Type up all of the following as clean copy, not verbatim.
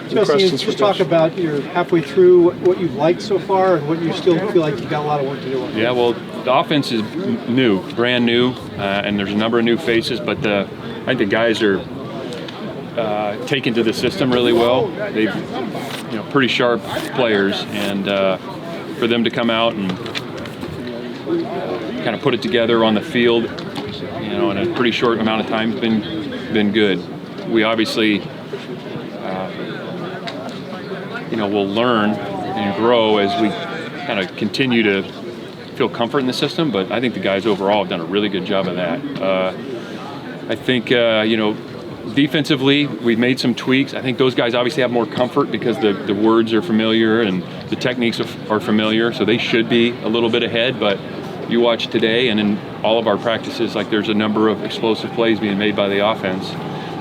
Justin, just talk about you're halfway through what you've liked so far and what you still feel like you've got a lot of work to do on. Yeah, well, the offense is new, brand new, and there's a number of new faces, but I think the guys are taken to the system really well. They've, pretty sharp players, and for them to come out and kind of put it together on the field, in a pretty short amount of time has been good. We obviously, we'll learn and grow as we kind of continue to feel comfort in the system, but I think the guys overall have done a really good job of that. I think, defensively, we've made some tweaks. I think those guys obviously have more comfort because the words are familiar and the techniques are familiar, so they should be a little bit ahead, but you watch today and in all of our practices, like there's a number of explosive plays being made by the offense.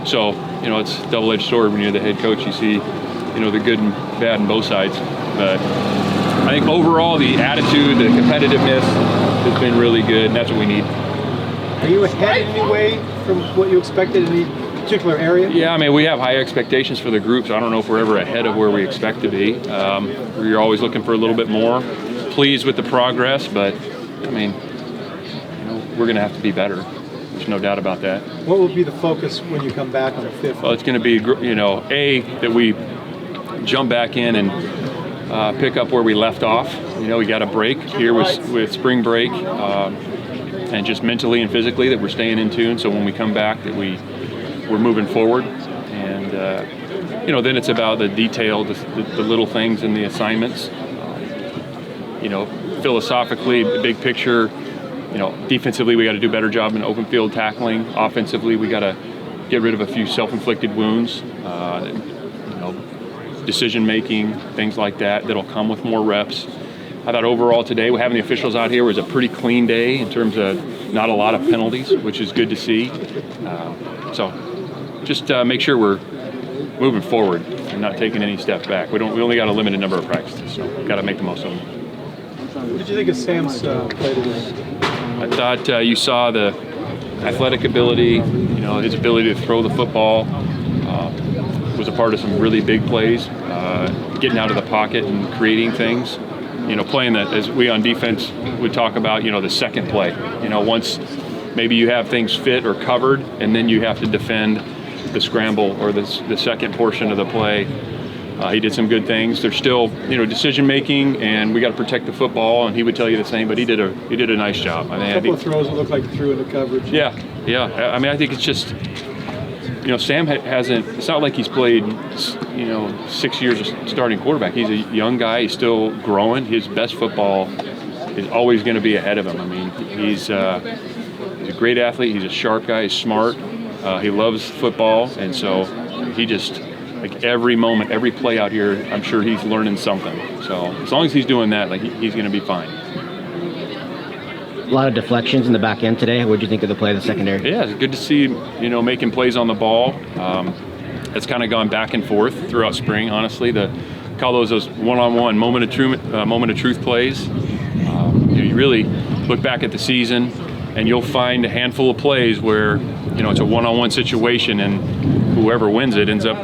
So, it's a double-edged sword when you're the head coach. You see, the good and bad on both sides. But I think overall the attitude, the competitiveness has been really good, and that's what we need. Are you ahead in any way from what you expected in any particular area? Yeah, we have high expectations for the group, so I don't know if we're ever ahead of where we expect to be. We're always looking for a little bit more. Pleased with the progress, but, we're going to have to be better. There's no doubt about that. What will be the focus when you come back on the 5th? Well, it's going to be, that we jump back in and pick up where we left off. We got a break here with spring break, and just mentally and physically that we're staying in tune. So when we come back, that we're moving forward, and then it's about the detail, the little things in the assignments. Philosophically, the big picture. Defensively, we got to do a better job in open field tackling. Offensively, we got to get rid of a few self-inflicted wounds. Decision making, things like that'll come with more reps. I thought overall today, having the officials out here was a pretty clean day in terms of not a lot of penalties, which is good to see. So just make sure we're moving forward and not taking any steps back. We only got a limited number of practices, so we've got to make the most of them. What did you think of Sam's play today? I thought you saw the athletic ability, his ability to throw the football. Was a part of some really big plays, getting out of the pocket and creating things. Playing that, as we on defense would talk about, the second play. Once maybe you have things fit or covered, and then you have to defend the scramble or the second portion of the play. He did some good things. There's still, decision making, and we got to protect the football. And he would tell you the same, but he did a nice job. A couple of throws that looked like he threw into coverage. Yeah. I think it's just. Sam hasn't. It's not like he's played, 6 years of starting quarterback. He's a young guy. He's still growing. His best football is always going to be ahead of him. He's a great athlete. He's a sharp guy. He's smart. He loves football, and so he just every moment, every play out here, I'm sure he's learning something. So as long as he's doing that, he's going to be fine. A lot of deflections in the back end today. What did you think of the play of the secondary? Yeah, it's good to see, making plays on the ball. It's kind of gone back and forth throughout spring, honestly. Call those one-on-one moment of truth plays. You really look back at the season, and you'll find a handful of plays where, it's a one-on-one situation, and whoever wins it ends up,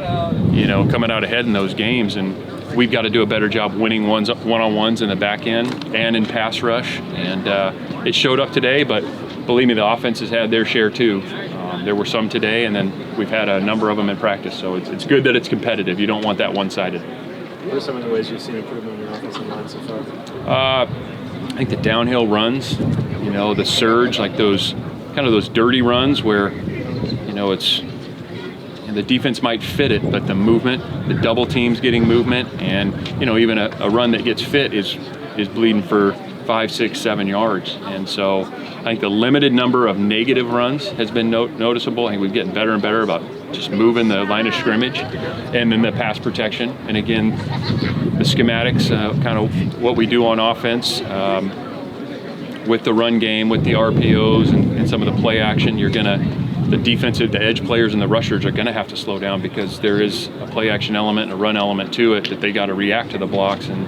coming out ahead in those games. And we've got to do a better job winning one-on-ones in the back end and in pass rush. And it showed up today, but believe me, the offense has had their share too. There were some today, and then we've had a number of them in practice. So it's good that it's competitive. You don't want that one-sided. What are some of the ways you've seen improvement in your offensive line so far? I think the downhill runs, the surge, like those dirty runs where, it's the defense might fit it, but the movement, the double teams getting movement, and even a run that gets fit is bleeding for 5, 6, 7 yards. And so I think the limited number of negative runs has been noticeable. I think we're getting better and better about just moving the line of scrimmage, and then the pass protection. And again, the schematics, kind of what we do on offense with the run game, with the RPOs and some of the play action. The edge players and the rushers are going to have to slow down because there is a play action element and a run element to it that they got to react to the blocks. And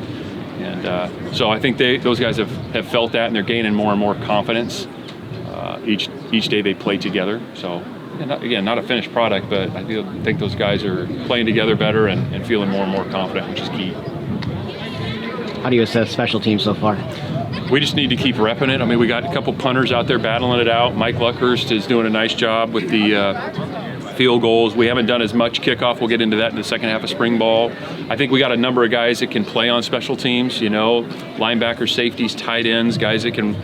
so I think those guys have felt that, and they're gaining more and more confidence each day they play together. So again, not a finished product, but I do think those guys are playing together better and feeling more and more confident, which is key. How do you assess special teams so far? We just need to keep repping it. I mean, we got a couple punters out there battling it out. Mike Luckhurst is doing a nice job with the field goals. We haven't done as much kickoff. We'll get into that in the second half of spring ball. I think we got a number of guys that can play on special teams, linebackers, safeties, tight ends, guys that can,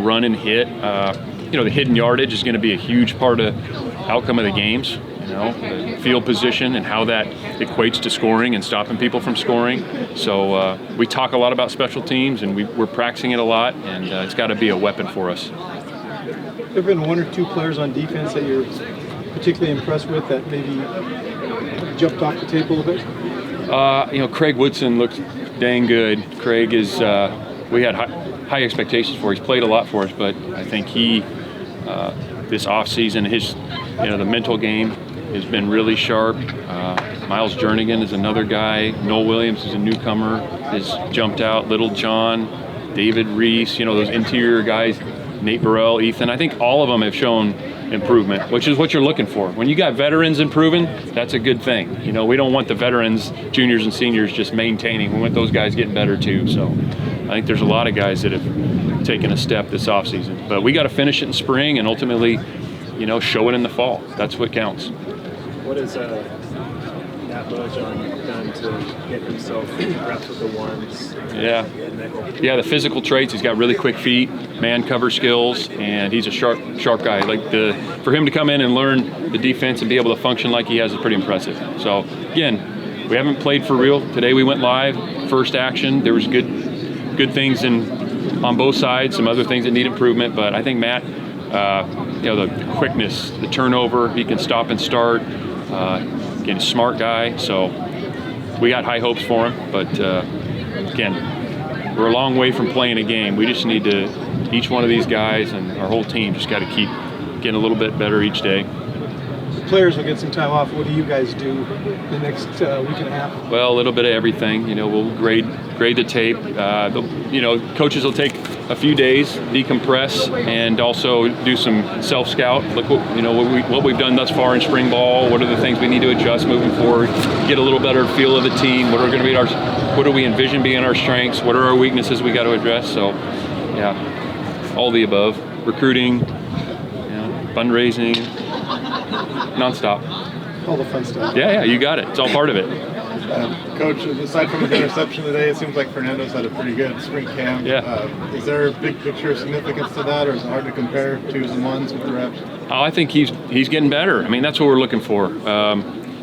run and hit. The hidden yardage is going to be a huge part of outcome of the games. The field position and how that equates to scoring and stopping people from scoring. So we talk a lot about special teams, and we're practicing it a lot, and it's got to be a weapon for us. There been one or two players on defense that you're particularly impressed with that maybe jumped off the tape a little bit? Craig Woodson looks dang good. Craig is, we had high expectations for. He's played a lot for us, but I think he, this offseason, the mental game has been really sharp. Miles Jernigan is another guy. Noel Williams is a newcomer, has jumped out. Little John, David Reese, those interior guys, Nate Burrell, Ethan. I think all of them have shown improvement, which is what you're looking for. When you got veterans improving, that's a good thing. We don't want the veterans, juniors and seniors, just maintaining. We want those guys getting better too. So I think there's a lot of guys that have taken a step this offseason. But we got to finish it in spring and ultimately, show it in the fall. That's what counts. What has Matt Bojan done to get himself reps with the ones? Yeah, the physical traits. He's got really quick feet, man cover skills, and he's a sharp guy. For him to come in and learn the defense and be able to function like he has is pretty impressive. So again, we haven't played for real. Today we went live, first action. There was good things on both sides, some other things that need improvement, but I think Matt, the quickness, the turnover, he can stop and start. Again, a smart guy, so we got high hopes for him. But again, we're a long way from playing a game. We just need to, each one of these guys and our whole team just got to keep getting a little bit better each day. Players will get some time off. What do you guys do the next week and a half? Well, a little bit of everything. We'll grade the tape. Coaches will take a few days, decompress, and also do some self-scout. Look what we've done thus far in spring ball. What are the things we need to adjust moving forward? Get a little better feel of the team. What do we envision being our strengths? What are our weaknesses we got to address? So, yeah, all the above. Recruiting, fundraising, nonstop. All the fun stuff. Yeah, you got it. It's all part of it. Coach, aside from his interception today, it seems like Fernando's had a pretty good spring camp. Yeah. Is there a big picture significance to that, or is it hard to compare twos and ones with the reps? Oh, I think he's getting better. I mean, that's what we're looking for.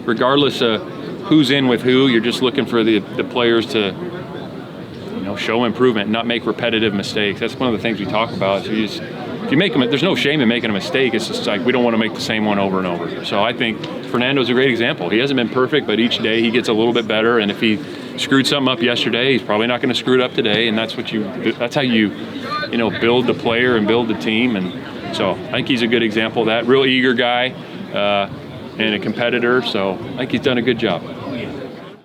Regardless of who's in with who, you're just looking for the players to show improvement, not make repetitive mistakes. That's one of the things we talk about. So if you make them, there's no shame in making a mistake. It's just like we don't want to make the same one over and over. So I think Fernando's a great example. He hasn't been perfect, but each day he gets a little bit better. And if he screwed something up yesterday, he's probably not going to screw it up today. And that's how you build the player and build the team. And so I think he's a good example of that. Real eager guy and a competitor. So I think he's done a good job.